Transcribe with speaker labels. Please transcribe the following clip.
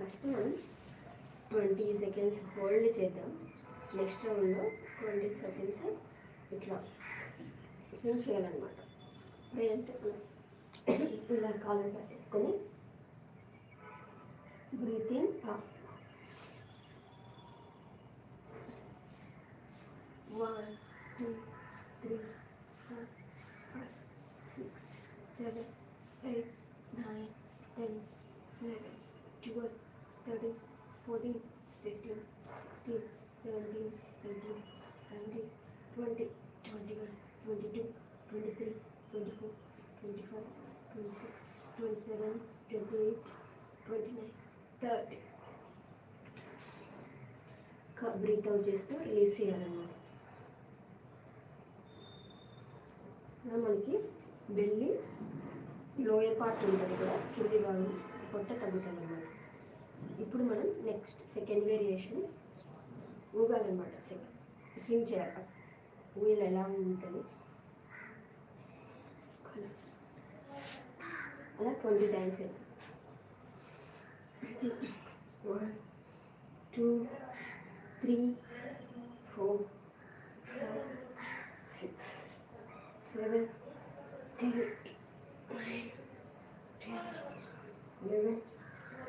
Speaker 1: First మనం 20 seconds hold చేద్దాం. Next రౌండ్లో 20 సెకండ్స్ ఇట్లా స్వింగ్ చేయాలన్నమాట. లేదంటే ఇలా కాలు పట్టేసుకొని బ్రీతింగ్ అప్. 1 2 3 4 5 6 7 8 9 10 11 12 13 14 15 16 17 18 19 20 21 22 23 24 25 26 27 28 29 30. బ్రీత్ అవుట్ చేస్తూ రిలీజ్ చేయాలన్నమాట. మనకి బెల్లి లోయర్ పార్ట్ ఉంటుంది కూడా, కింది భాగం పొట్ట తగ్గుతుంది అన్నమాట. ఇప్పుడు మనం నెక్స్ట్ సెకండ్ వేరియేషన్ ఊగాలన్నమాట. స్వింగ్ చేయాలి. ఊయలు ఎలా ఊగుతుంది అలా 20 టైమ్స్. 1 2 3 4 5 6 7 8 9 10 11